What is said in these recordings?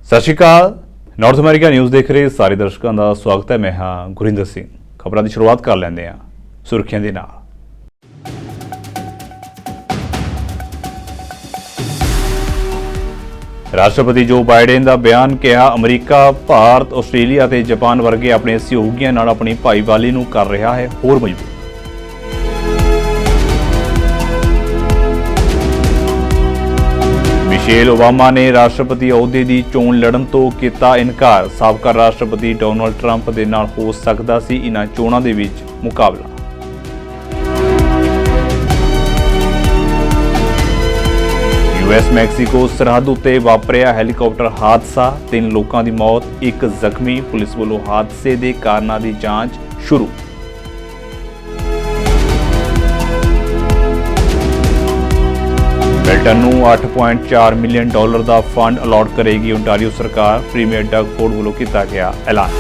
ਸਤਿ ਸ਼੍ਰੀ ਅਕਾਲ। North America news ਦੇਖ ਰਹੇ ਸਾਰੇ ਦਰਸ਼ਕਾਂ ਦਾ ਸਵਾਗਤ ਹੈ। ਮੈਂ ਹਾਂ ਗੁਰਿੰਦਰ ਸਿੰਘ। ਖਬਰਾਂ ਦੀ ਸ਼ੁਰੂਆਤ ਕਰ ਲੈਂਦੇ ਹਾਂ ਸੁਰਖੀਆਂ ਦੇ ਨਾਲ। ਰਾਸ਼ਟਰਪਤੀ ਜੋ ਬਾਈਡਨ ਦਾ ਬਿਆਨ ਕਿਹਾ, ਅਮਰੀਕਾ, ਭਾਰਤ, ਆਸਟ੍ਰੇਲੀਆ ਤੇ ਜਾਪਾਨ ਵਰਗੇ ਆਪਣੇ ਸਹਿਯੋਗੀਆਂ ਨਾਲ ਆਪਣੀ ਭਾਈਵਾਲੀ ਨੂੰ ਕਰ ਰਿਹਾ ਹੈ ਹੋਰ ਮਜ਼ਬੂਤ। ਮਿਸ਼ੇਲ ਓਬਾਮਾ ਨੇ ਰਾਸ਼ਟਰਪਤੀ ਅਹੁਦੇ ਦੀ ਚੋਣ ਲੜਨ ਤੋਂ ਕੀਤਾ ਇਨਕਾਰ। ਸਾਬਕਾ ਰਾਸ਼ਟਰਪਤੀ ਡੋਨਾਲਡ ਟਰੰਪ ਦੇ ਨਾਲ ਹੋ ਸਕਦਾ ਸੀ ਇਨ੍ਹਾਂ ਚੋਣਾਂ ਦੇ ਵਿੱਚ ਮੁਕਾਬਲਾ। ਯੂਐਸ ਮੈਕਸੀਕੋ ਸਰਹੱਦ ਉੱਤੇ ਵਾਪਰਿਆ ਹੈਲੀਕਾਪਟਰ ਹਾਦਸਾ, 3 ਲੋਕਾਂ ਦੀ ਮੌਤ, 1 ਜ਼ਖਮੀ। ਪੁਲਿਸ ਵੱਲੋਂ ਹਾਦਸੇ ਦੇ ਕਾਰਨਾਂ ਦੀ ਜਾਂਚ ਸ਼ੁਰੂ। ਬ੍ਰਿਟਨ ਨੂੰ $8.4 ਮਿਲੀਅਨ ਦਾ ਫੰਡ ਅਲਾਟ ਕਰੇਗੀ ਓਨਟਾਰੀਓ ਸਰਕਾਰ। ਪ੍ਰੀਮੀਅਰ ਡਗ ਫੋਰਡ ਵੱਲੋਂ ਕੀਤਾ ਗਿਆ ਐਲਾਨ।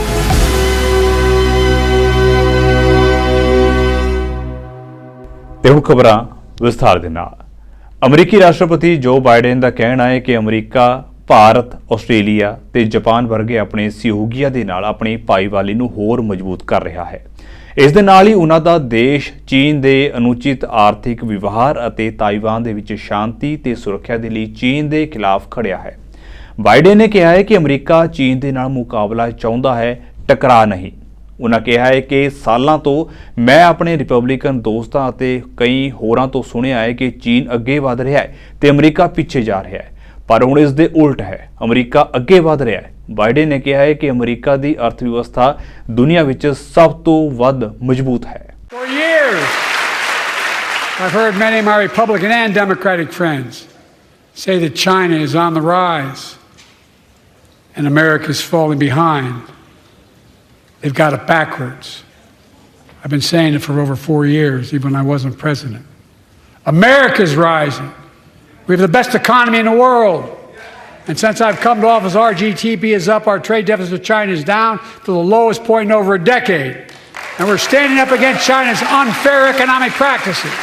ਤੇ ਹੁਣ ਖਬਰਾਂ ਵਿਸਥਾਰ ਦੇ ਨਾਲ। ਅਮਰੀਕੀ ਰਾਸ਼ਟਰਪਤੀ ਜੋ ਬਾਈਡਨ ਦਾ ਕਹਿਣਾ ਹੈ ਕਿ ਅਮਰੀਕਾ, ਭਾਰਤ, ਆਸਟ੍ਰੇਲੀਆ ਤੇ ਜਾਪਾਨ ਵਰਗੇ ਆਪਣੇ ਸਹਿਯੋਗੀਆਂ ਦੇ ਨਾਲ ਆਪਣੀ ਭਾਈਵਾਲੀ ਨੂੰ ਹੋਰ ਮਜ਼ਬੂਤ ਕਰ ਰਿਹਾ ਹੈ। ਇਸ ਦੇ ਨਾਲ ਹੀ ਉਹਨਾਂ ਦਾ ਦੇਸ਼ ਚੀਨ ਦੇ ਅਨੁਚਿਤ ਆਰਥਿਕ ਵਿਵਹਾਰ ਅਤੇ ਤਾਈਵਾਨ ਦੇ ਵਿੱਚ ਸ਼ਾਂਤੀ ਤੇ ਸੁਰੱਖਿਆ ਦੇ ਲਈ ਚੀਨ ਦੇ ਖਿਲਾਫ ਖੜਿਆ ਹੈ। ਬਾਈਡਨ ਨੇ ਕਿਹਾ ਹੈ ਕਿ ਅਮਰੀਕਾ ਚੀਨ ਦੇ ਨਾਲ ਮੁਕਾਬਲਾ ਚਾਹੁੰਦਾ ਹੈ, ਟਕਰਾਅ ਨਹੀਂ। ਉਹਨਾਂ ਕਿਹਾ ਹੈ ਕਿ ਸਾਲਾਂ ਤੋਂ ਮੈਂ ਆਪਣੇ ਰਿਪਬਲਿਕਨ ਦੋਸਤਾਂ ਅਤੇ ਕਈ ਹੋਰਾਂ ਤੋਂ ਸੁਣਿਆ ਹੈ ਕਿ ਚੀਨ ਅੱਗੇ ਵਧ ਰਿਹਾ ਹੈ ਤੇ ਅਮਰੀਕਾ ਪਿੱਛੇ ਜਾ ਰਿਹਾ ਹੈ, ਪਰ ਹੁਣ ਇਸ ਦੇ ਉਲਟ ਹੈ, ਅਮਰੀਕਾ ਅੱਗੇ ਵਧ ਰਿਹਾ ਹੈ। ਬਾਈਡਨ ਨੇ ਕਿਹਾ ਹੈ ਕਿ ਅਮਰੀਕਾ ਦੀ ਅਰਥ ਵਿਵਸਥਾ ਦੁਨੀਆ ਵਿੱਚ ਸਭ ਤੋਂ ਵੱਧ ਮਜ਼ਬੂਤ ਹੈ। For years, I've heard many of my Republican and Democratic friends say that China is on the rise and America is falling behind. They've got it backwards. I've been saying it for over 4 years, even when I wasn't president. America's rising. We have the best economy in the world. And since I've come to office, our GDP is up, our trade deficit with China is down to the lowest point in over a decade. And we're standing up against China's unfair economic practices.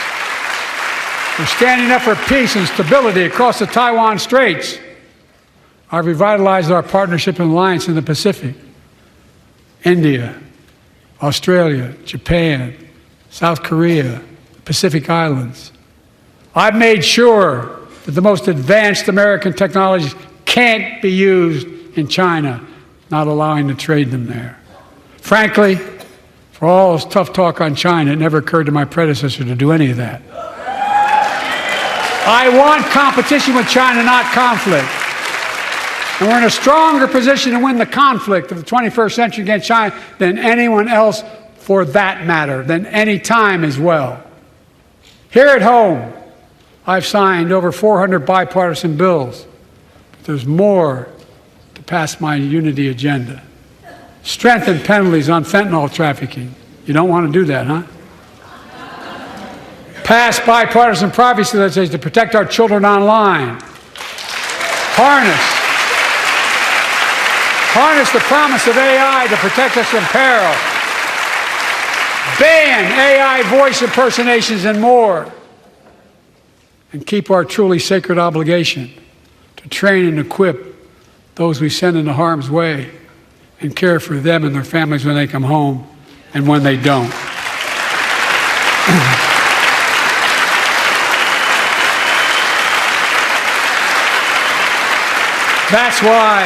We're standing up for peace and stability across the Taiwan Straits. I've revitalized our partnership and alliance in the Pacific. India, Australia, Japan, South Korea, Pacific Islands. I've made sure that the most advanced American technologies can't be used in China, not allowing to trade them there. Frankly, for all this tough talk on China, it never occurred to my predecessor to do any of that. I want competition with China, not conflict. And we're in a stronger position to win the conflict of the 21st century against China than anyone else, for that matter, than any time as well. Here at home, I've signed over 400 bipartisan bills, but there's more to pass my unity agenda. Strengthen penalties on fentanyl trafficking. You don't want to do that, huh? Pass bipartisan privacy legislation to protect our children online. Harness the promise of AI to protect us from peril. Ban AI voice impersonations and more. And keep our truly sacred obligation to train and equip those we send into harm's way and care for them and their families when they come home and when they don't. That's why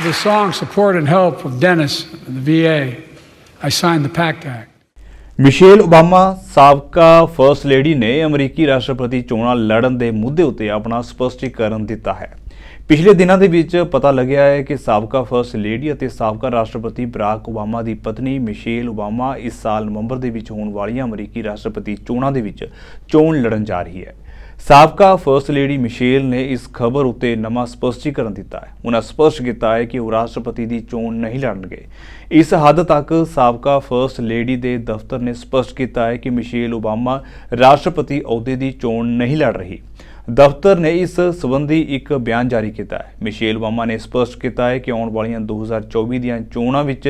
the song Support and Help of Dennis and the VA, I signed the PACT Act. Michelle Obama, ਸਾਬਕਾ first lady ਨੇ ਅਮਰੀਕੀ ਰਾਸ਼ਟਰਪਤੀ ਚੋਣਾਂ ਲੜਨ ਦੇ ਮੁੱਦੇ ਉੱਤੇ ਆਪਣਾ ਸਪਸ਼ਟੀਕਰਨ ਦਿੱਤਾ ਹੈ। ਪਿਛਲੇ ਦਿਨਾਂ ਦੇ ਵਿੱਚ ਪਤਾ ਲੱਗਿਆ ਹੈ ਕਿ ਸਾਬਕਾ ਫਰਸਟ ਲੇਡੀ ਅਤੇ ਸਾਬਕਾ ਰਾਸ਼ਟਰਪਤੀ ਬਰਾਕ ਓਬਾਮਾ ਦੀ ਪਤਨੀ ਮਿਸ਼ੇਲ ਓਬਾਮਾ ਇਸ ਸਾਲ ਨਵੰਬਰ ਦੇ ਵਿੱਚ ਹੋਣ ਵਾਲੀਆਂ ਅਮਰੀਕੀ ਰਾਸ਼ਟਰਪਤੀ ਚੋਣਾਂ ਦੇ ਵਿੱਚ ਚੋਣ ਲੜਨ ਜਾ ਰਹੀ ਹੈ। ਸਾਬਕਾ ਫਰਸਟ ਲੇਡੀ ਮਿਸ਼ੇਲ ਨੇ ਇਸ ਖਬਰ ਉੱਤੇ ਨਵਾਂ ਸਪਸ਼ਟੀਕਰਨ ਦਿੱਤਾ ਹੈ। ਉਹਨਾਂ ਸਪਸ਼ਟ ਕੀਤਾ ਹੈ ਕਿ ਉਹ ਰਾਸ਼ਟਰਪਤੀ ਦੀ ਚੋਣ ਨਹੀਂ ਲੜਨਗੇ। ਇਸ ਹੱਦ ਤੱਕ ਸਾਬਕਾ ਫਰਸਟ ਲੇਡੀ ਦੇ ਦਫ਼ਤਰ ਨੇ ਸਪਸ਼ਟ ਕੀਤਾ ਹੈ ਕਿ ਮਿਸ਼ੇਲ ਓਬਾਮਾ ਰਾਸ਼ਟਰਪਤੀ ਅਹੁਦੇ ਦੀ ਚੋਣ ਨਹੀਂ ਲੜ ਰਹੀ। ਦਫ਼ਤਰ ਨੇ ਇਸ ਸੰਬੰਧੀ ਇੱਕ ਬਿਆਨ ਜਾਰੀ ਕੀਤਾ ਹੈ। ਮਿਸ਼ੇਲ ਓਬਾਮਾ ਨੇ ਸਪਸ਼ਟ ਕੀਤਾ ਹੈ ਕਿ ਆਉਣ ਵਾਲੀਆਂ 2024 ਦੀਆਂ ਚੋਣਾਂ ਵਿੱਚ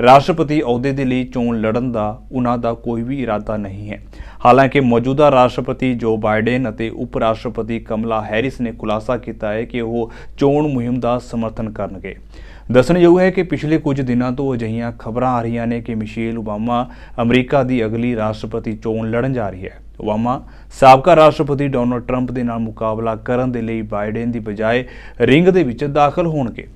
ਰਾਸ਼ਟਰਪਤੀ ਅਹੁਦੇ ਦੇ ਲਈ ਚੋਣ ਲੜਨ ਦਾ ਉਹਨਾਂ ਦਾ ਕੋਈ ਵੀ ਇਰਾਦਾ ਨਹੀਂ ਹੈ। ਹਾਲਾਂਕਿ ਮੌਜੂਦਾ ਰਾਸ਼ਟਰਪਤੀ ਜੋ ਬਾਈਡਨ ਅਤੇ ਉਪ ਰਾਸ਼ਟਰਪਤੀ ਕਮਲਾ ਹੈਰਿਸ ਨੇ ਖੁਲਾਸਾ ਕੀਤਾ ਹੈ ਕਿ ਉਹ ਚੋਣ ਮੁਹਿੰਮ ਦਾ ਸਮਰਥਨ ਕਰਨਗੇ। ਦੱਸਣਯੋਗ ਹੈ ਕਿ ਪਿਛਲੇ ਕੁਝ ਦਿਨਾਂ ਤੋਂ ਅਜਿਹੀਆਂ ਖਬਰਾਂ ਆ ਰਹੀਆਂ ਨੇ ਕਿ ਮਿਸ਼ੇਲ ਓਬਾਮਾ ਅਮਰੀਕਾ ਦੀ ਅਗਲੀ ਰਾਸ਼ਟਰਪਤੀ ਚੋਣ ਲੜਨ ਜਾ ਰਹੀ ਹੈ। ਓਬਾਮਾ ਸਾਬਕਾ ਰਾਸ਼ਟਰਪਤੀ ਡੋਨਾਲਡ ਟਰੰਪ ਦੇ ਨਾਲ ਮੁਕਾਬਲਾ ਕਰਨ ਦੇ ਲਈ ਬਾਈਡਨ ਦੀ ਬਜਾਏ ਰਿੰਗ ਦੇ ਵਿੱਚ ਦਾਖਲ ਹੋਣਗੇ।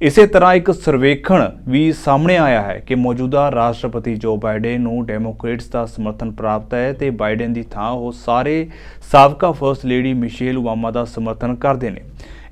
ਇਸੇ ਤਰ੍ਹਾਂ ਇੱਕ ਸਰਵੇਖਣ ਵੀ ਸਾਹਮਣੇ ਆਇਆ ਹੈ ਕਿ ਮੌਜੂਦਾ ਰਾਸ਼ਟਰਪਤੀ ਜੋ ਬਾਈਡਨ ਨੂੰ ਡੈਮੋਕ੍ਰੇਟਸ ਦਾ ਸਮਰਥਨ ਪ੍ਰਾਪਤ ਹੈ ਤੇ ਬਾਈਡਨ ਦੀ ਥਾਂ ਉਹ ਸਾਰੇ ਸਾਬਕਾ ਫਰਸਟ ਲੇਡੀ ਮਿਸ਼ੇਲ ਓਬਾਮਾ ਦਾ ਸਮਰਥਨ ਕਰਦੇ ਨੇ।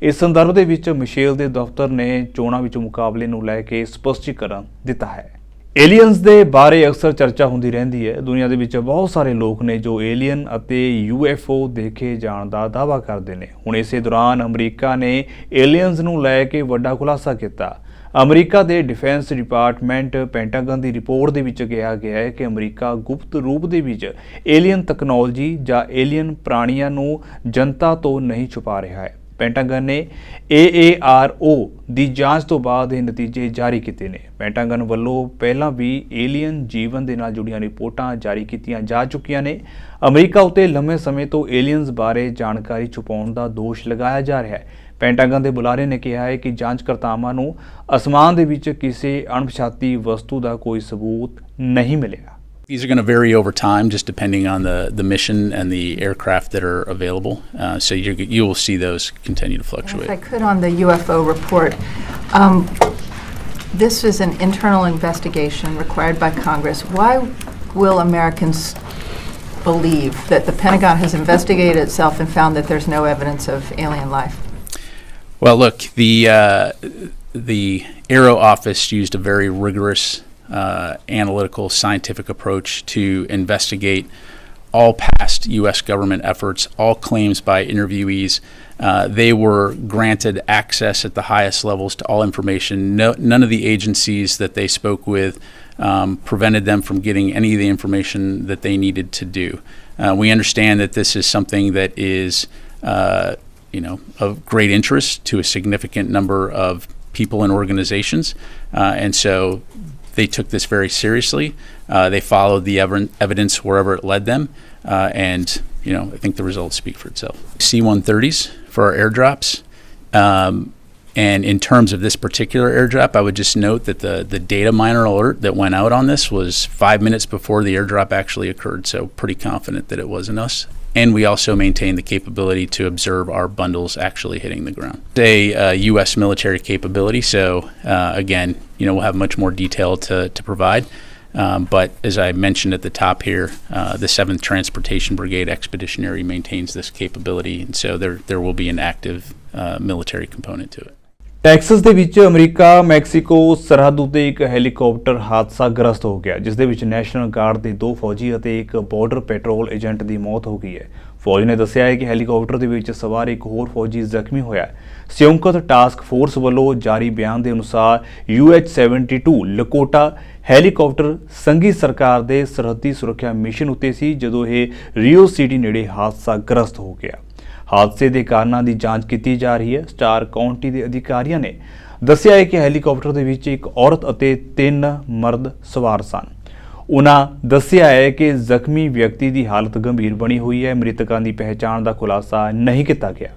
ਇਸ ਸੰਦਰਭ ਦੇ ਵਿੱਚ ਮਿਸ਼ੇਲ ਦੇ ਦਫ਼ਤਰ ਨੇ ਚੋਣਾਂ ਵਿੱਚ ਮੁਕਾਬਲੇ ਨੂੰ ਲੈ ਕੇ ਸਪਸ਼ਟੀਕਰਨ ਦਿੱਤਾ ਹੈ। ਏਲੀਅਨਸ ਦੇ ਬਾਰੇ ਅਕਸਰ ਚਰਚਾ ਹੁੰਦੀ ਰਹਿੰਦੀ ਹੈ। ਦੁਨੀਆ ਦੇ ਵਿੱਚ ਬਹੁਤ ਸਾਰੇ ਲੋਕ ਨੇ ਜੋ ਏਲੀਅਨ ਅਤੇ UFO ਦੇਖੇ ਜਾਣ ਦਾ ਦਾਅਵਾ ਕਰਦੇ ਨੇ। ਹੁਣ ਇਸੇ ਦੌਰਾਨ ਅਮਰੀਕਾ ਨੇ ਏਲੀਅਨਸ ਨੂੰ ਲੈ ਕੇ ਵੱਡਾ ਖੁਲਾਸਾ ਕੀਤਾ। ਅਮਰੀਕਾ ਦੇ ਡਿਫੈਂਸ ਡਿਪਾਰਟਮੈਂਟ ਪੈਂਟਾਗਨ ਦੀ ਰਿਪੋਰਟ ਦੇ ਵਿੱਚ ਕਿਹਾ ਗਿਆ ਹੈ ਕਿ ਅਮਰੀਕਾ ਗੁਪਤ ਰੂਪ ਦੇ ਵਿੱਚ ਏਲੀਅਨ ਤਕਨਾਲੋਜੀ ਜਾਂ ਏਲੀਅਨ ਪ੍ਰਾਣੀਆਂ ਨੂੰ ਜਨਤਾ ਤੋਂ ਨਹੀਂ ਛੁਪਾ ਰਿਹਾ ਹੈ। ਪੈਂਟਾਗਨ ਨੇ AARO ਦੀ ਜਾਂਚ ਤੋਂ ਬਾਅਦ ਇਹ ਨਤੀਜੇ ਜਾਰੀ ਕੀਤੇ ਨੇ। ਪੈਂਟਾਗਨ ਵੱਲੋਂ ਪਹਿਲਾਂ ਵੀ ਏਲੀਅਨ ਜੀਵਨ ਦੇ ਨਾਲ ਜੁੜੀਆਂ ਰਿਪੋਰਟਾਂ ਜਾਰੀ ਕੀਤੀਆਂ ਜਾ ਚੁੱਕੀਆਂ ਨੇ। ਅਮਰੀਕਾ ਉੱਤੇ ਲੰਮੇ ਸਮੇਂ ਤੋਂ ਏਲੀਅਨਸ ਬਾਰੇ ਜਾਣਕਾਰੀ ਛੁਪਾਉਣ ਦਾ ਦੋਸ਼ ਲਗਾਇਆ ਜਾ ਰਿਹਾ ਹੈ। ਪੈਂਟਾਗਨ ਦੇ ਬੁਲਾਰੇ ਨੇ ਕਿਹਾ ਹੈ ਕਿ ਜਾਂਚਕਰਤਾਵਾਂ ਨੂੰ ਅਸਮਾਨ ਦੇ ਵਿੱਚ ਕਿਸੇ ਅਣਪਛਾਤੀ ਵਸਤੂ ਦਾ ਕੋਈ ਸਬੂਤ ਨਹੀਂ ਮਿਲਿਆ। These are going to vary over time, just depending on the mission and the aircraft that are available. So you will see those continue to fluctuate. If I could, on the UFO report, this is an internal investigation required by Congress. Why will Americans believe that the Pentagon has investigated itself and found that there's no evidence of alien life? Well, look, the Aero Office used a very rigorous analytical scientific approach to investigate all past U.S. government efforts, all claims by interviewees. They were granted access at the highest levels to all information. None of the agencies that they spoke with prevented them from getting any of the information that they needed to do. We understand that this is something that is of great interest to a significant number of people and organizations, and so they took this very seriously. They followed the evidence wherever it led them, and I think the results speak for itself. C-130s for our airdrops, and in terms of this particular airdrop, I would just note that the data miner alert that went out on this was 5 minutes before the airdrop actually occurred, so pretty confident that it wasn't us. And we also maintain the capability to observe our bundles actually hitting the ground. It's a U.S. military capability, so again, we'll have much more detail to provide. But as I mentioned at the top here, the 7th Transportation Brigade Expeditionary maintains this capability, and so there will be an active military component to it. Texas ਦੇ ਵਿੱਚ America Mexico ਸਰਹੱਦ ਉੱਤੇ ਇੱਕ helicopter ਹਾਦਸਾਗ੍ਰਸਤ ਹੋ ਗਿਆ, ਜਿਸ ਦੇ ਵਿੱਚ ਨੈਸ਼ਨਲ ਗਾਰਡ ਦੇ 2 ਫੌਜੀ ਅਤੇ ਇੱਕ ਬਾਰਡਰ ਪੈਟਰੋਲ ਏਜੰਟ ਦੀ ਮੌਤ ਹੋ ਗਈ ਹੈ। ਫੌਜ ਨੇ ਦੱਸਿਆ ਹੈ ਕਿ ਹੈਲੀਕਾਪਟਰ ਦੇ ਵਿੱਚ ਸਵਾਰ ਇੱਕ ਹੋਰ ਫੌਜੀ ਜ਼ਖਮੀ ਹੋਇਆ। ਸੰਯੁਕਤ ਟਾਸਕ ਫੋਰਸ ਵੱਲੋਂ ਜਾਰੀ ਬਿਆਨ ਦੇ ਅਨੁਸਾਰ UH-72 ਲਕੋਟਾ ਹੈਲੀਕਾਪਟਰ ਸੰਘੀ ਸਰਕਾਰ ਦੇ ਸਰਹੱਦੀ ਸੁਰੱਖਿਆ ਮਿਸ਼ਨ ਉੱਤੇ ਸੀ ਜਦੋਂ ਇਹ ਰੀਓ ਸਿਟੀ ਨੇੜੇ ਹਾਦਸਾਗ੍ਰਸਤ ਹੋ ਗਿਆ। ਹਾਦਸੇ ਦੇ ਕਾਰਨਾਂ ਦੀ ਜਾਂਚ ਕੀਤੀ ਜਾ ਰਹੀ ਹੈ। ਸਟਾਰ ਕਾਉਂਟੀ ਦੇ ਅਧਿਕਾਰੀਆਂ ਨੇ ਦੱਸਿਆ ਹੈ ਕਿ ਹੈਲੀਕਾਪਟਰ ਦੇ ਵਿੱਚ ਇੱਕ ਔਰਤ ਅਤੇ 3 ਮਰਦ ਸਵਾਰ ਸਨ। ਉਨ੍ਹਾਂ ਦੱਸਿਆ ਹੈ ਕਿ ਜ਼ਖਮੀ ਵਿਅਕਤੀ ਦੀ ਹਾਲਤ ਗੰਭੀਰ ਬਣੀ ਹੋਈ ਹੈ। ਮ੍ਰਿਤਕਾਂ ਦੀ ਪਹਿਚਾਣ ਦਾ ਖੁਲਾਸਾ ਨਹੀਂ ਕੀਤਾ ਗਿਆ।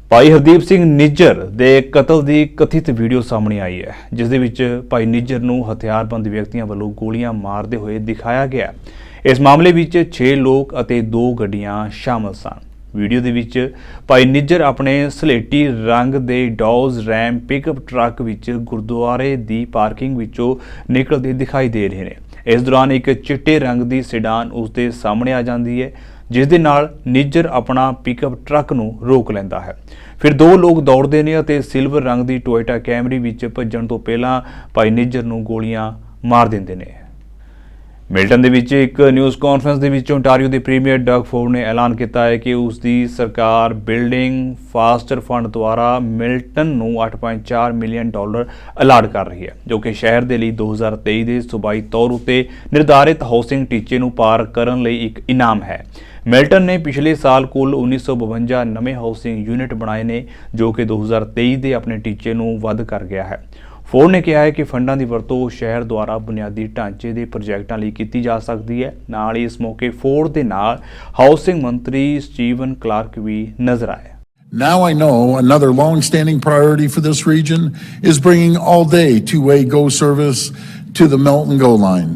ਭਾਈ ਹਰਦੀਪ ਸਿੰਘ ਨਿੱਜਰ ਦੇ ਕਤਲ ਦੀ ਕਥਿਤ ਵੀਡੀਓ ਸਾਹਮਣੇ ਆਈ ਹੈ, ਜਿਸ ਦੇ ਵਿੱਚ ਭਾਈ ਨਿੱਜਰ ਨੂੰ ਹਥਿਆਰਬੰਦ ਵਿਅਕਤੀਆਂ ਵੱਲੋਂ ਗੋਲੀਆਂ ਮਾਰਦੇ ਹੋਏ ਦਿਖਾਇਆ ਗਿਆ। ਇਸ ਮਾਮਲੇ ਵਿੱਚ 6 ਲੋਕ ਅਤੇ 2 ਗੱਡੀਆਂ ਸ਼ਾਮਲ ਸਨ। ਵੀਡੀਓ ਦੇ ਵਿੱਚ ਭਾਈ ਨਿੱਜਰ ਆਪਣੇ ਸਲੇਟੀ ਰੰਗ ਦੇ ਡੌਜ਼ ਰੈਮ ਪਿਕਅਪ ਟਰੱਕ ਵਿੱਚ ਗੁਰਦੁਆਰੇ ਦੀ ਪਾਰਕਿੰਗ ਵਿੱਚੋਂ ਨਿਕਲਦੇ ਦਿਖਾਈ ਦੇ ਰਹੇ ਨੇ। ਇਸ ਦੌਰਾਨ ਇੱਕ ਚਿੱਟੇ ਰੰਗ ਦੀ ਸਿਡਾਨ ਉਸ ਦੇ ਸਾਹਮਣੇ ਆ ਜਾਂਦੀ ਹੈ, ਜਿਸ ਦੇ ਨਾਲ ਨਿੱਜਰ ਆਪਣਾ ਪਿਕਅਪ ਟਰੱਕ ਨੂੰ ਰੋਕ ਲੈਂਦਾ ਹੈ। ਫਿਰ 2 ਲੋਕ ਦੌੜਦੇ ਨੇ ਅਤੇ ਸਿਲਵਰ ਰੰਗ ਦੀ ਟੋਇਟਾ ਕੈਮਰੀ ਵਿੱਚ ਭੱਜਣ ਤੋਂ ਪਹਿਲਾਂ ਭਾਈ ਨਿੱਜਰ ਨੂੰ ਗੋਲੀਆਂ ਮਾਰ ਦਿੰਦੇ ਨੇ। ਮਿਲਟਨ ਦੇ ਵਿੱਚ ਇੱਕ ਨਿਊਜ਼ ਕਾਨਫਰੰਸ ਦੇ ਵਿੱਚ ਓਨਟਾਰੀਓ ਦੇ ਪ੍ਰੀਮੀਅਰ ਡਗ ਫੋਰਡ ਨੇ ਐਲਾਨ ਕੀਤਾ ਹੈ ਕਿ ਉਸ ਦੀ ਸਰਕਾਰ ਬਿਲਡਿੰਗ ਫਾਸਟਰ ਫੰਡ ਦੁਆਰਾ ਮਿਲਟਨ ਨੂੰ $8.4 ਮਿਲੀਅਨ ਅਲਾਟ ਕਰ ਰਹੀ ਹੈ, ਜੋ ਕਿ ਸ਼ਹਿਰ ਦੇ ਲਈ 2023 ਦੇ ਸੂਬਾਈ ਤੌਰ ਉੱਤੇ ਨਿਰਧਾਰਿਤ ਹਾਊਸਿੰਗ ਟੀਚੇ ਨੂੰ ਪਾਰ ਕਰਨ ਲਈ ਇੱਕ ਇਨਾਮ ਹੈ। ਮਿਲਟਨ ਨੇ ਪਿਛਲੇ ਸਾਲ ਕੁੱਲ 1952 ਨਵੇਂ ਹਾਊਸਿੰਗ ਯੂਨਿਟ ਬਣਾਏ ਨੇ, ਜੋ ਕਿ 2023 ਦੇ ਆਪਣੇ ਟੀਚੇ ਨੂੰ ਵੱਧ ਕਰ ਗਿਆ ਹੈ। ਫੋਰਡ ਨੇ ਕਿਹਾ ਹੈ ਕਿ ਫੰਡਾਂ ਦੀ ਵਰਤੋਂ ਸ਼ਹਿਰ ਦੁਆਰਾ ਬੁਨਿਆਦੀ ਢਾਂਚੇ ਦੇ ਪ੍ਰੋਜੈਕਟਾਂ ਲਈ ਕੀਤੀ ਜਾ ਸਕਦੀ ਹੈ। ਨਾਲ ਹੀ ਇਸ ਮੌਕੇ ਫੋਰਡ ਦੇ ਨਾਲ ਹਾਊਸਿੰਗ ਮੰਤਰੀ ਸਟੀਵਨ ਕਲਾਰਕ ਵੀ ਨਜ਼ਰ ਆਏ। Now I know another long-standing priority for this region is bringing all-day two-way GO service to the Milton GO line.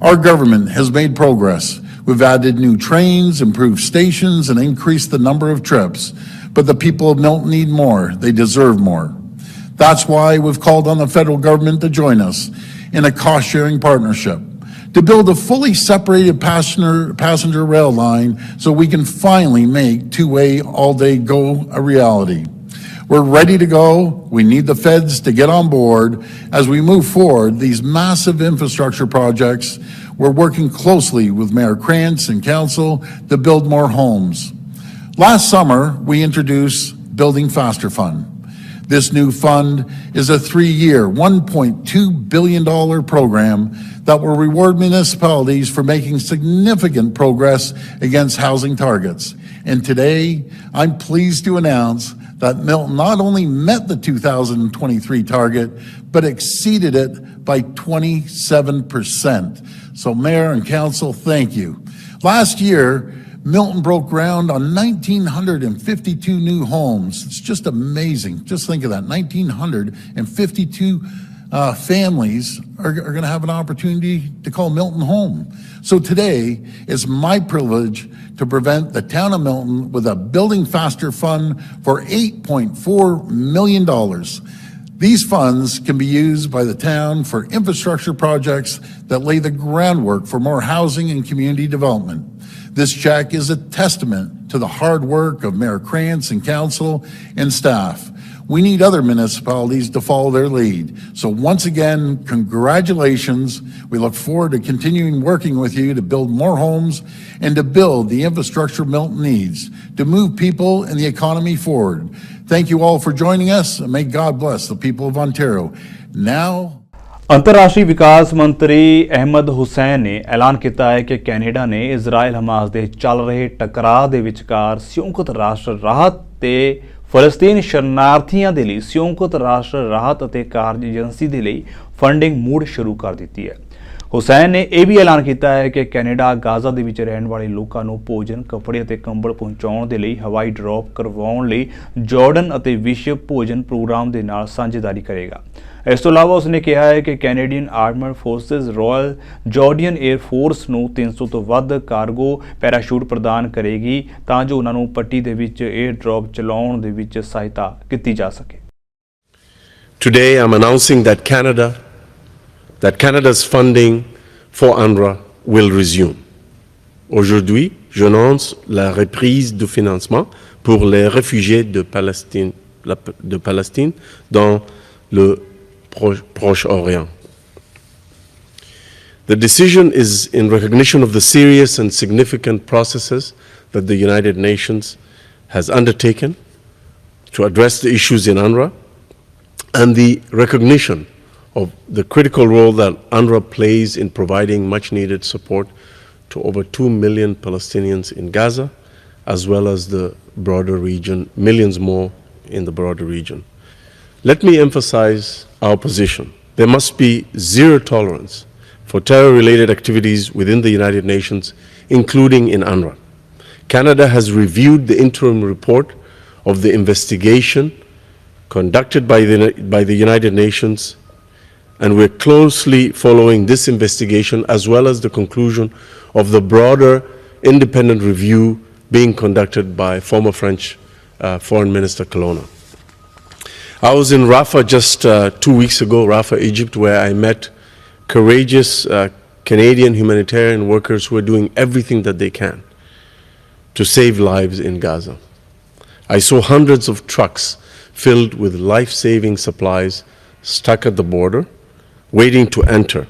Our government has made progress. We've added new trains, improved stations, and increased the number of trips. But the people of Milton need more. They deserve more. That's why we've called on the federal government to join us in a cost-sharing partnership to build a fully separated passenger rail line so we can finally make two-way all-day GO a reality. We're ready to go. We need the feds to get on board as we move forward these massive infrastructure projects. We're working closely with Mayor Krantz and Council to build more homes. Last summer, we introduced Building Faster Fund. This new fund is a 3-year, $1.2 billion program that will reward municipalities for making significant progress against housing targets. And today, I'm pleased to announce that Milton not only met the 2023 target, but exceeded it by 27%. So Mayor and Council, thank you. Last year, Milton broke ground on 1,952 new homes. It's just amazing. Just think of that. 1,952 families are going to have an opportunity to call Milton home. So today, it's my privilege to present the town of Milton with a Building Faster Fund for $8.4 million. These funds can be used by the town for infrastructure projects that lay the groundwork for more housing and community development. This check is a testament to the hard work of Mayor Krantz and Council and staff. We need other municipalities to follow their lead. So once again, congratulations. We look forward to continuing working with you to build more homes and to build the infrastructure Milton needs to move people and the economy forward. Thank you all for joining us, and may God bless the people of Ontario. Now, ਅੰਤਰਰਾਸ਼ਟਰੀ ਵਿਕਾਸ ਮੰਤਰੀ ਅਹਿਮਦ ਹੁਸੈਨ ਨੇ ਐਲਾਨ ਕੀਤਾ ਹੈ ਕਿ Canada ਨੇ Israel Hamas ਦੇ ਚੱਲ ਰਹੇ ਟਕਰਾਅ ਦੇ ਵਿਚਕਾਰ ਸੰਯੁਕਤ ਰਾਸ਼ਟਰ ਰਾਹਤ ਤੇ ਫਲਸਤੀਨ ਸ਼ਰਨਾਰਥੀਆਂ ਦੇ ਲਈ ਸੰਯੁਕਤ ਰਾਸ਼ਟਰ ਰਾਹਤ ਅਤੇ ਕਾਰਜ ਏਜੰਸੀ ਦੇ ਲਈ ਫੰਡਿੰਗ ਮੁੜ ਸ਼ੁਰੂ ਕਰ ਦਿੱਤੀ ਹੈ। ਹੁਸੈਨ ਨੇ ਇਹ ਵੀ ਐਲਾਨ ਕੀਤਾ ਹੈ ਕਿ ਕੈਨੇਡਾ ਗਾਜ਼ਾ ਦੇ ਵਿੱਚ ਰਹਿਣ ਵਾਲੇ ਲੋਕਾਂ ਨੂੰ ਭੋਜਨ, ਕੱਪੜੇ ਅਤੇ ਕੰਬਲ ਪਹੁੰਚਾਉਣ ਦੇ ਲਈ ਹਵਾਈ ਡ੍ਰੌਪ ਕਰਵਾਉਣ ਲਈ ਜਾਰਡਨ ਅਤੇ ਵਿਸ਼ਵ ਭੋਜਨ ਪ੍ਰੋਗਰਾਮ ਦੇ ਨਾਲ ਸਾਂਝੇਦਾਰੀ ਕਰੇਗਾ। ਇਸ ਤੋਂ ਇਲਾਵਾ ਉਸਨੇ ਕਿਹਾ ਹੈ ਕਿ Canadian armed forces royal Jordanian air force ਨੂੰ 300 ਤੋਂ ਵੱਧ ਕਾਰਗੋ ਪੈਰਾਸ਼ੂਟ ਪ੍ਰਦਾਨ ਕਰੇਗੀ ਤਾਂ ਜੋ ਉਹਨਾਂ ਨੂੰ ਪੱਟੀ ਦੇ ਵਿੱਚ 에ਅਰ ਡ੍ਰੌਪ ਚਲਾਉਣ ਦੇ ਵਿੱਚ ਸਹਾਇਤਾ ਕੀਤੀ ਜਾ ਸਕੇ। Today I'm announcing that Canada's funding for UNRWA will resume. Aujourd'hui, j'annonce la reprise du financement pour les réfugiés de Palestine dans le Proche-Orient. The decision is in recognition of the serious and significant processes that the United Nations has undertaken to address the issues in UNRWA and the recognition of the critical role that UNRWA plays in providing much-needed support to over 2 million Palestinians in Gaza, as well as the broader region, millions more in the broader region. Let me emphasize our position. There must be zero tolerance for terror-related activities within the United Nations, including in UNRWA. Canada has reviewed the interim report of the investigation conducted by the United Nations, and we're closely following this investigation as well as the conclusion of the broader independent review being conducted by former French Foreign Minister Colonna. I was in Rafah just 2 weeks ago, Rafah, Egypt, where I met courageous Canadian humanitarian workers who are doing everything that they can to save lives in Gaza. I saw hundreds of trucks filled with life-saving supplies stuck at the border, waiting to enter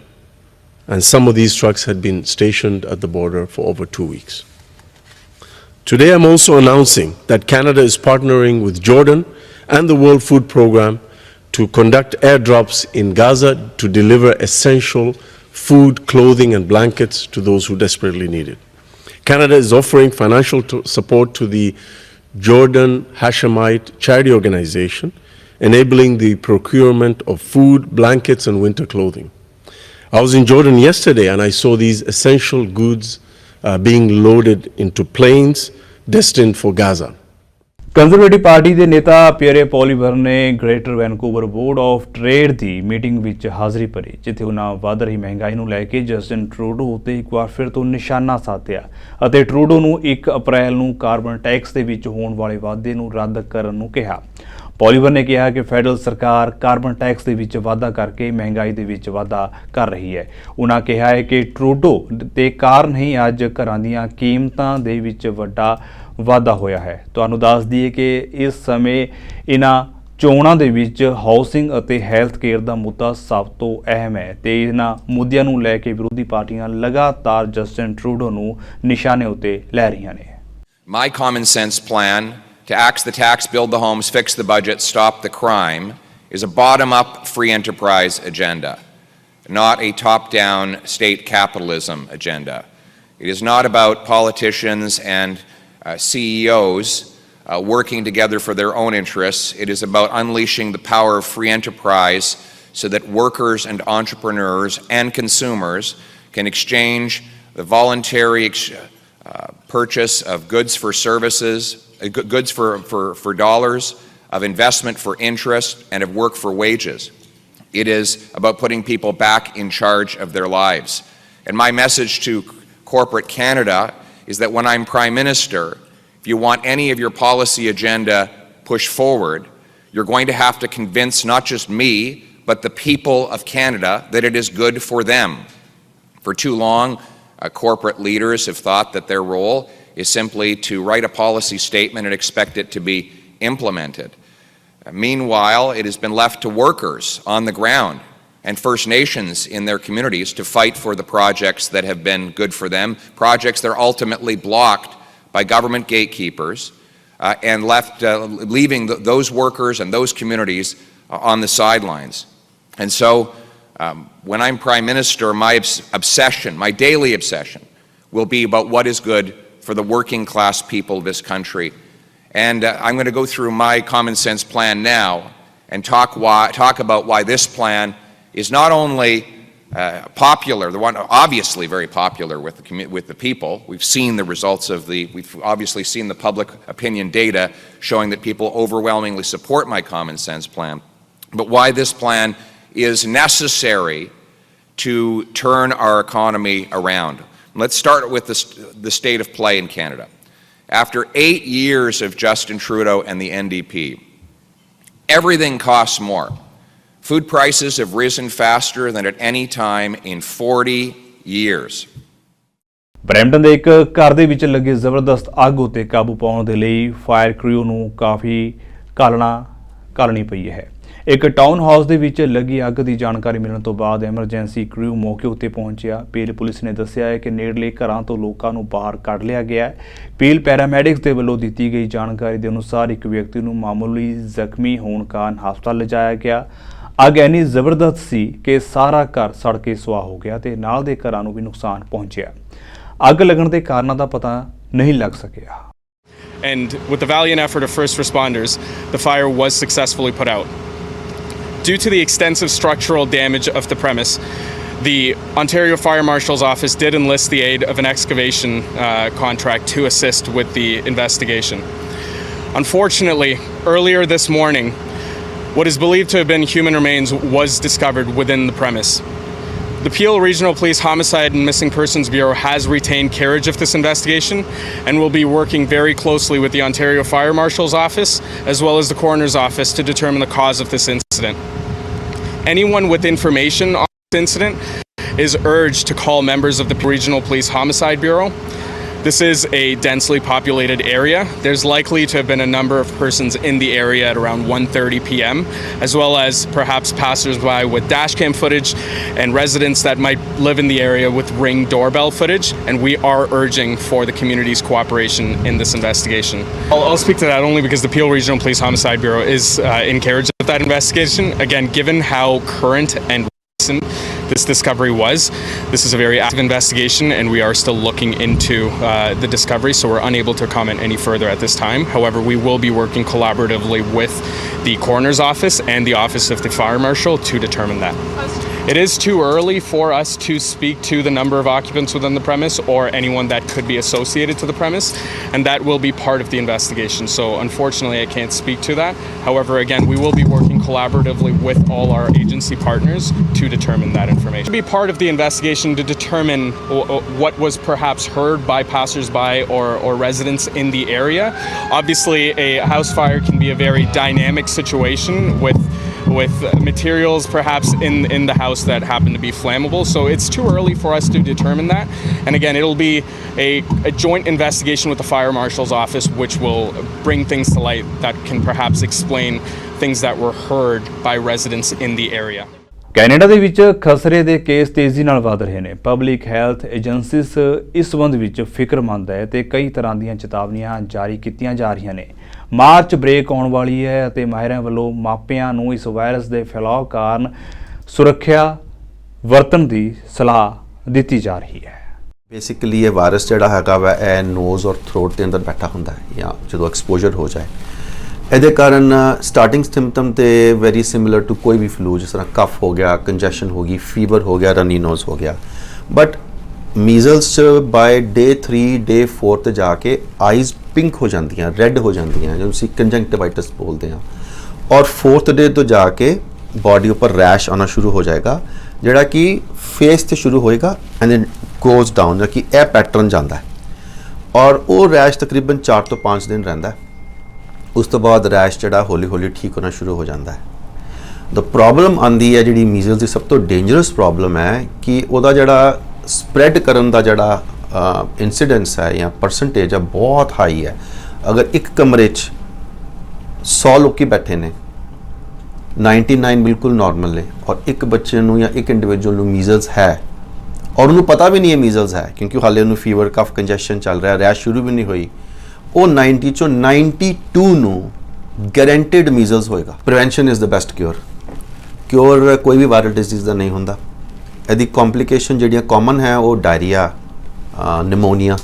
and some of these trucks had been stationed at the border for over 2 weeks. Today, I'm also announcing that Canada is partnering with Jordan and the World Food Programme to conduct airdrops in Gaza to deliver essential food, clothing, and blankets to those who desperately need it. Canada is offering financial support to the Jordan Hashemite charity organization, enabling the procurement of food, blankets, and winter clothing. I was in Jordan yesterday and I saw these essential goods being loaded into planes destined for Gaza. Conservative party ਦੇ ਨੇਤਾ Pierre Poilievre ਨੇ greater Vancouver board of trade the meeting ਵਿੱਚ ਹਾਜ਼ਰੀ ਭਰੀ, ਜਿੱਥੇ ਉਹਨਾਂ ਵੱਧ ਰਹੀ ਮਹਿੰਗਾਈ ਨੂੰ ਲੈ ਕੇ ਜਸਟਿਨ ਟਰੂਡੋ ਉੱਤੇ ਇੱਕ ਵਾਰ ਫਿਰ ਤੋਂ ਨਿਸ਼ਾਨਾ ਸਾਧਿਆ ਅਤੇ ਟਰੂਡੋ ਨੂੰ 1 ਅਪ੍ਰੈਲ ਨੂੰ ਕਾਰਬਨ ਟੈਕਸ ਦੇ ਵਿੱਚ ਹੋਣ ਵਾਲੇ ਵਾਧੇ ਨੂੰ ਰੱਦ ਕਰਨ ਨੂੰ ਕਿਹਾ। ਪੋਲੀਵਰ ਨੇ ਕਿਹਾ ਕਿ ਫੈਡਰਲ ਸਰਕਾਰ ਕਾਰਬਨ ਟੈਕਸ ਦੇ ਵਿੱਚ ਵਾਧਾ ਕਰਕੇ ਮਹਿੰਗਾਈ ਦੇ ਵਿੱਚ ਵਾਧਾ ਕਰ ਰਹੀ ਹੈ। ਉਹਨਾਂ ਕਿਹਾ ਹੈ ਕਿ ਟਰੂਡੋ ਦੇ ਕਾਰਨ ਹੀ ਅੱਜ ਘਰਾਂ ਦੀਆਂ ਕੀਮਤਾਂ ਦੇ ਵਿੱਚ ਵੱਡਾ ਵਾਧਾ ਹੋਇਆ ਹੈ। ਤੁਹਾਨੂੰ ਦੱਸ ਦਈਏ ਕਿ ਇਸ ਸਮੇਂ ਇਹਨਾਂ ਚੋਣਾਂ ਦੇ ਵਿੱਚ ਹਾਊਸਿੰਗ ਅਤੇ ਹੈਲਥ ਕੇਅਰ ਦਾ ਮੁੱਦਾ ਸਭ ਤੋਂ ਅਹਿਮ ਹੈ ਤੇ ਇਹਨਾਂ ਮੁੱਦਿਆਂ ਨੂੰ ਲੈ ਕੇ ਵਿਰੋਧੀ ਪਾਰਟੀਆਂ ਲਗਾਤਾਰ ਜਸਟਿਨ ਟਰੂਡੋ ਨੂੰ ਨਿਸ਼ਾਨੇ ਉੱਤੇ ਲੈ ਰਹੀਆਂ ਨੇ। My common sense plan to axe the tax, build the homes, fix the budget, stop the crime is a bottom-up free enterprise agenda, not a top-down state capitalism agenda. It is not about politicians and CEOs working together for their own interests. It is about unleashing the power of free enterprise so that workers and entrepreneurs and consumers can exchange the voluntary purchase of goods for services, goods for dollars, of investment for interest, and of work for wages. It is about putting people back in charge of their lives. And my message to corporate Canada is that when I'm Prime Minister, if you want any of your policy agenda pushed forward, you're going to have to convince not just me, but the people of Canada that it is good for them. For too long, corporate leaders have thought that their role is simply to write a policy statement and expect it to be implemented. Meanwhile, it has been left to workers on the ground and First Nations in their communities to fight for the projects that have been good for them, projects that are ultimately blocked by government gatekeepers and leaving those workers and those communities on the sidelines. And so when I'm Prime Minister, my obsession, my daily obsession, will be about what is good for the working class people of this country. And I'm going to go through my common sense plan now and talk about why this plan is not only popular, the one obviously very popular with the people. We've seen the results of we've obviously seen the public opinion data showing that people overwhelmingly support my common sense plan, but why this plan is necessary to turn our economy around. Let's start with the state of play in Canada. After 8 years of Justin Trudeau and the NDP, everything costs more. Food prices have risen faster than at any time in 40 years. Brampton ਦੇ ਇੱਕ ਘਰ ਦੇ ਵਿੱਚ ਲੱਗੇ ਜ਼ਬਰਦਸਤ ਅੱਗ ਉੱਤੇ ਕਾਬੂ ਪਾਉਣ ਦੇ ਲਈ ਫਾਇਰ ਕ੍ਰਿਊ ਨੂੰ ਕਾਫੀ ਘਾਲਣੀ ਪਈ ਹੈ। ਇੱਕ ਟਾਊਨ ਹਾਊਸ ਦੇ ਵਿੱਚ ਲੱਗੀ ਅੱਗ ਦੀ ਜਾਣਕਾਰੀ ਮਿਲਣ ਤੋਂ ਬਾਅਦ ਐਮਰਜੈਂਸੀ ਕ੍ਰਿਊ ਮੌਕੇ ਉੱਤੇ ਪਹੁੰਚਿਆ। ਪੀਲ ਪੁਲਿਸ ਨੇ ਦੱਸਿਆ ਹੈ ਕਿ ਨੇੜਲੇ ਘਰਾਂ ਤੋਂ ਲੋਕਾਂ ਨੂੰ ਬਾਹਰ ਕੱਢ ਲਿਆ ਗਿਆ ਹੈ। ਪੀਲ ਪੈਰਾਮੈਡਿਕਸ ਦੇ ਵੱਲੋਂ ਦਿੱਤੀ ਗਈ ਜਾਣਕਾਰੀ ਦੇ ਅਨੁਸਾਰ ਇੱਕ ਵਿਅਕਤੀ ਨੂੰ ਮਾਮੂਲੀ ਜ਼ਖਮੀ ਹੋਣ ਕਾਰਨ ਹਸਪਤਾਲ ਲਿਜਾਇਆ ਗਿਆ। ਅੱਗ ਇੰਨੀ ਜ਼ਬਰਦਸਤ ਸੀ ਕਿ ਸਾਰਾ ਘਰ ਸੜ ਕੇ ਸੁਆਹ ਹੋ ਗਿਆ ਤੇ ਨਾਲ ਦੇ ਘਰਾਂ ਨੂੰ ਵੀ ਨੁਕਸਾਨ ਪਹੁੰਚਿਆ। ਅੱਗ ਲੱਗਣ ਦੇ ਕਾਰਨਾਂ ਦਾ ਪਤਾ ਨਹੀਂ ਲੱਗ ਸਕਿਆ। And with the valiant effort of first responders, the fire was successfully put out. Due to the extensive structural damage of the premise, the Ontario Fire Marshal's Office did enlist the aid of an excavation contract to assist with the investigation. Unfortunately, earlier this morning, what is believed to have been human remains was discovered within the premise. The Peel Regional Police Homicide and Missing Persons Bureau has retained carriage of this investigation and will be working very closely with the Ontario Fire Marshal's Office as well as the Coroner's Office to determine the cause of this incident. Anyone with information on this incident is urged to call members of the Regional Police Homicide Bureau. This is a densely populated area. There's likely to have been a number of persons in the area at around 1:30 p.m., as well as perhaps passersby with dashcam footage and residents that might live in the area with Ring doorbell footage, and we are urging for the community's cooperation in this investigation. I'll speak to that only because the Peel Regional Police Homicide Bureau is in carriage of that investigation. Again, given how current and this discovery was, this is a very active investigation and we are still looking into the discovery, so we're unable to comment any further at this time. However, we will be working collaboratively with the coroner's office and the office of the fire marshal to determine that. It is too early for us to speak to the number of occupants within the premise or anyone that could be associated to the premise, and that will be part of the investigation. So unfortunately, I can't speak to that. However, again, we will be working collaboratively with all our agency partners to determine that information. Be part of the investigation to determine what was perhaps heard by passersby or residents in the area. Obviously, a house fire can be a very dynamic situation with materials perhaps in the house that happen to be flammable. So it's too early for us to determine that. And again, it'll be a joint investigation with the Fire Marshal's office, which will bring things to light that can perhaps explain things that were heard by residents in the area. Canada ਦੇ ਵਿੱਚ ਖਸਰੇ ਦੇ case ਤੇਜ਼ੀ ਨਾਲ ਵਧ ਰਹੇ ਨੇ। Public health agencies ਇਸ ਸੰਬੰਧ ਵਿੱਚ ਫਿਕਰਮੰਦ ਹੈ ਤੇ ਕਈ ਤਰ੍ਹਾਂ ਦੀਆਂ ਚੇਤਾਵਨੀਆਂ ਜਾਰੀ ਕੀਤੀਆਂ ਜਾ ਰਹੀਆਂ ਨੇ। ਮਾਰਚ ਬ੍ਰੇਕ ਆਉਣ ਵਾਲੀ ਹੈ ਅਤੇ ਮਾਹਿਰਾਂ ਵੱਲੋਂ ਮਾਪਿਆਂ ਨੂੰ ਇਸ ਵਾਇਰਸ ਦੇ ਫੈਲਾਅ ਕਾਰਨ ਸੁਰੱਖਿਆ ਵਰਤਣ ਦੀ ਸਲਾਹ ਦਿੱਤੀ ਜਾ ਰਹੀ ਹੈ। ਬੇਸਿਕਲੀ ਇਹ ਵਾਇਰਸ ਜਿਹੜਾ ਹੈਗਾ ਵਾ ਇਹ ਨੋਜ਼ ਔਰ ਥਰੋਟ ਦੇ ਅੰਦਰ ਬੈਠਾ ਹੁੰਦਾ ਹੈ ਜਾਂ ਜਦੋਂ ਐਕਸਪੋਜ਼ਰ ਹੋ ਜਾਏ, ਇਹਦੇ ਕਾਰਨ ਸਟਾਰਟਿੰਗ ਸਿੰਪਟਮ ਤੇ ਵੈਰੀ ਸਿਮਿਲਰ ਟੂ ਕੋਈ ਵੀ ਫਲੂ, ਜਿਸ ਤਰ੍ਹਾਂ ਕਫ ਹੋ ਗਿਆ, ਕੰਜੈਸ਼ਨ ਹੋ ਗਈ, ਫੀਵਰ ਹੋ ਗਿਆ, ਰਨੀ ਨੋਜ਼ ਹੋ ਗਿਆ। ਬਟ ਮੀਜ਼ਲਸ 'ਚ ਬਾਏ ਡੇ 3 ਡੇ 4 ਤੇ ਜਾ ਕੇ ਆਈਜ਼ ਪਿੰਕ ਹੋ ਜਾਂਦੀਆਂ, ਰੈੱਡ ਹੋ ਜਾਂਦੀਆਂ, ਜਿਹਨੂੰ ਅਸੀਂ ਕੰਜੰਕਟਿਵਾਈਟਸ ਬੋਲਦੇ ਹਾਂ। ਔਰ 4th ਡੇ ਤੋਂ ਜਾ ਕੇ ਬਾਡੀ ਉੱਪਰ ਰੈਸ਼ ਆਉਣਾ ਸ਼ੁਰੂ ਹੋ ਜਾਏਗਾ, ਜਿਹੜਾ ਕਿ ਫੇਸ ਤੇ ਸ਼ੁਰੂ ਹੋਏਗਾ ਐਂਡ ਦੈਨ ਗੋਜ਼ ਡਾਊਨ, ਜਿਹੜਾ ਕਿ ਇਹ ਪੈਟਰਨ ਜਾਂਦਾ ਹੈ। ਔਰ ਉਹ ਰੈਸ਼ ਤਕਰੀਬਨ 4 ਤੋਂ 5 ਦਿਨ ਰਹਿੰਦਾ ਹੈ। ਉਸ ਤੋਂ ਬਾਅਦ ਰੈਸ਼ ਜਿਹੜਾ ਹੌਲੀ ਹੌਲੀ ਠੀਕ ਹੋਣਾ ਸ਼ੁਰੂ ਹੋ ਜਾਂਦਾ ਹੈ। ਦ ਪ੍ਰੋਬਲਮ ਆਉਂਦੀ ਹੈ ਜਿਹੜੀ ਮੀਜ਼ਲਸ ਦੀ ਸਭ ਤੋਂ ਡੇਂਜਰਸ ਪ੍ਰੋਬਲਮ ਹੈ ਕਿ ਉਹਦਾ ਜਿਹੜਾ ਸਪਰੈਡ ਕਰਨ ਦਾ ਜਿਹੜਾ ਇੰਸੀਡੈਂਸ ਹੈ ਜਾਂ ਪਰਸੈਂਟੇਜ ਹੈ ਬਹੁਤ ਹਾਈ ਹੈ। ਅਗਰ ਇੱਕ ਕਮਰੇ 'ਚ 100 ਲੋਕੀ ਬੈਠੇ ਨੇ, 99 ਬਿਲਕੁਲ ਨਾਰਮਲ ਨੇ, ਔਰ ਇੱਕ ਬੱਚੇ ਨੂੰ ਜਾਂ ਇੱਕ ਇੰਡੀਵਿਜੂਅਲ ਨੂੰ ਮੀਜ਼ਲਸ ਹੈ ਔਰ ਉਹਨੂੰ ਪਤਾ ਵੀ ਨਹੀਂ ਹੈ ਮੀਜ਼ਲਸ ਹੈ, ਕਿਉਂਕਿ ਹਾਲੇ ਉਹਨੂੰ ਫੀਵਰ, ਕਫ, ਕੰਜੈਸ਼ਨ ਚੱਲ ਰਿਹਾ, ਰੈਸ਼ ਸ਼ੁਰੂ ਵੀ ਨਹੀਂ ਹੋਈ, ਉਹ 90 ਚੋਂ 92 ਨੂੰ ਗਰੰਟਿਡ ਮੀਜ਼ਲਸ ਹੋਏਗਾ। Prevention is the best cure. Cure ਕੋਈ ਵੀ ਵਾਇਰਲ ਡਿਜ਼ੀਜ਼ ਦਾ ਨਹੀਂ ਹੁੰਦਾ। ਇਹਦੀ ਕੰਪਲਿਕੇਸ਼ਨ ਜਿਹੜੀਆਂ ਕਾਮਨ ਹੈ ਉਹ ਡਾਇਰੀਆ, ਨਿਮੋਨੀਆ,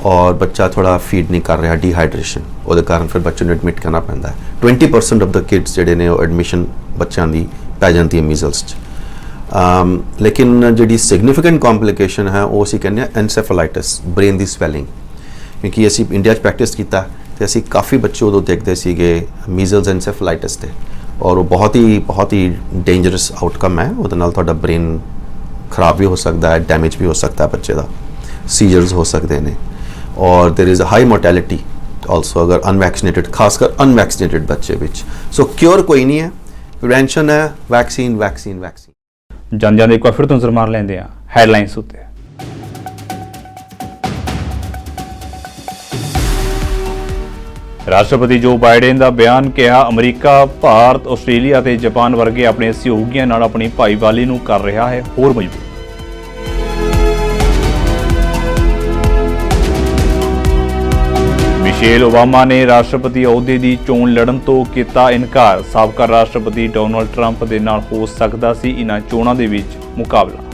ਔਰ ਬੱਚਾ ਥੋੜਾ ਫੀਡ ਨਹੀਂ ਕਰ ਰਿਹਾ, ਡੀਹਾਈਡਰੇਸ਼ਨ, ਉਹਦੇ ਕਾਰਨ ਫਿਰ ਬੱਚੇ ਨੂੰ ਐਡਮਿਟ ਕਰਨਾ ਪੈਂਦਾ ਹੈ। 20% ਆਫ ਦ ਕਿਡਸ ਜਿਹੜੇ ਨੇ ਉਹ ਐਡਮਿਸ਼ਨ ਬੱਚਿਆਂ ਦੀ ਪੈ ਜਾਂਦੀ ਹੈ ਮੀਜ਼ਲਸ 'ਚ। ਲੇਕਿਨ ਜਿਹੜੀ ਸਿਗਨੀਫਿਕੈਂਟ ਕੰਪਲਿਕੇਸ਼ਨ ਹੈ ਉਹ ਅਸੀਂ ਕਹਿੰਦੇ ਹਾਂ ਐਨਸੈਫੇਲਾਈਟਿਸ, ਬ੍ਰੇਨ ਦੀ ਸਵੈਲਿੰਗ। ਕਿਉਂਕਿ ਅਸੀਂ ਇੰਡੀਆ 'ਚ ਪ੍ਰੈਕਟਿਸ ਕੀਤਾ ਤੇ ਅਸੀਂ ਕਾਫੀ ਬੱਚੇ ਉਦੋਂ ਦੇਖਦੇ ਸੀਗੇ ਮੀਜ਼ਲਸ ਐਨਸੈਫੇਲਾਈਟਿਸ ਤੇ, ਔਰ ਉਹ ਬਹੁਤ ਹੀ ਡੇਂਜਰਸ ਆਊਟਕਮ ਹੈ। ਉਹਦੇ ਨਾਲ ਤੁਹਾਡਾ ਬ੍ਰੇਨ ਖਰਾਬ ਵੀ ਹੋ ਸਕਦਾ ਹੈ, ਡੈਮੇਜ ਵੀ ਹੋ ਸਕਦਾ ਹੈ ਬੱਚੇ ਦਾ, ਸੀਜ਼ਰਸ ਹੋ ਸਕਦੇ ਨੇ, ਔਰ there is a high mortality also ਅਗਰ ਅਨਵੈਕਸੀਨੇਟਡ, ਖਾਸ ਕਰ ਅਨਵੈਕਸੀਨੇਟਡ ਬੱਚੇ ਵਿੱਚ। ਸੋ ਕਿਉਰ ਕੋਈ ਨਹੀਂ ਹੈ, ਪ੍ਰੀਵੈਂਸ਼ਨ ਹੈ, ਵੈਕਸੀਨ ਵੈਕਸੀਨ ਵੈਕਸੀਨ। ਜਾਂਦਿਆਂ ਦੇ ਇੱਕ ਵਾਰ ਫਿਰ ਤੋਂ ਨਜ਼ਰ ਮਾਰ ਲੈਂਦੇ ਆ ਹੈਡਲਾਈਨਸ ਉੱਤੇ। ਰਾਸ਼ਟਰਪਤੀ ਜੋ ਬਾਈਡਨ ਦਾ ਬਿਆਨ, ਕਿਹਾ ਅਮਰੀਕਾ, ਭਾਰਤ, ਆਸਟ੍ਰੇਲੀਆ ਤੇ ਜਾਪਾਨ ਵਰਗੇ ਆਪਣੇ ਸਹਿਯੋਗੀਆਂ ਨਾਲ ਆਪਣੀ ਭਾਈਵਾਲੀ ਨੂੰ ਕਰ ਰਿਹਾ ਹੈ ਹੋਰ ਮਜ਼ਬੂਤ। ਮਿਸ਼ੇਲ ਓਬਾਮਾ ਨੇ ਰਾਸ਼ਟਰਪਤੀ ਅਹੁਦੇ ਦੀ ਚੋਣ ਲੜਨ ਤੋਂ ਕੀਤਾ ਇਨਕਾਰ। ਸਾਬਕਾ ਰਾਸ਼ਟਰਪਤੀ ਡੋਨਾਲਡ ਟਰੰਪ ਦੇ ਨਾਲ ਹੋ ਸਕਦਾ ਸੀ ਇਨ੍ਹਾਂ ਚੋਣਾਂ ਦੇ ਵਿੱਚ ਮੁਕਾਬਲਾ।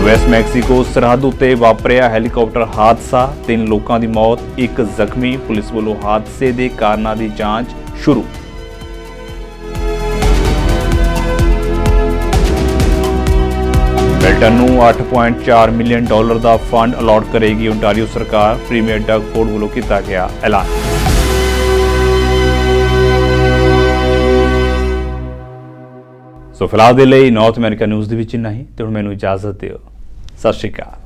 US ਮੈਕਸੀਕੋ ਸਰਹੱਦ ਉੱਤੇ ਵਾਪਰਿਆ ਹੈਲੀਕਾਪਟਰ ਹਾਦਸਾ, 3 ਲੋਕਾਂ ਦੀ ਮੌਤ, 1 ਜ਼ਖਮੀ। ਪੁਲਿਸ ਵੱਲੋਂ ਹਾਦਸੇ ਦੇ ਕਾਰਨਾਂ ਦੀ ਜਾਂਚ ਸ਼ੁਰੂ। ਬ੍ਰਿਟਨ ਨੂੰ $8.4 ਮਿਲੀਅਨ ਦਾ ਫੰਡ ਅਲਾਟ ਕਰੇਗੀ ਓਨਟਾਰੀਓ ਸਰਕਾਰ। ਪ੍ਰੀਮੀਅਰ ਡਗ ਫੋਰਡ ਵੱਲੋਂ ਕੀਤਾ ਗਿਆ ਐਲਾਨ। ਸੋ ਫਿਲਹਾਲ ਦੇ ਲਈ ਨਾਰਥ ਅਮਰੀਕਾ ਨਿਊਜ਼ ਦੇ ਵਿੱਚ ਇੰਨਾ ਹੀ, ਤੇ ਹੁਣ ਮੈਨੂੰ ਇਜਾਜ਼ਤ ਦਿਓ। ਸਤਿ ਸ਼੍ਰੀ ਅਕਾਲ।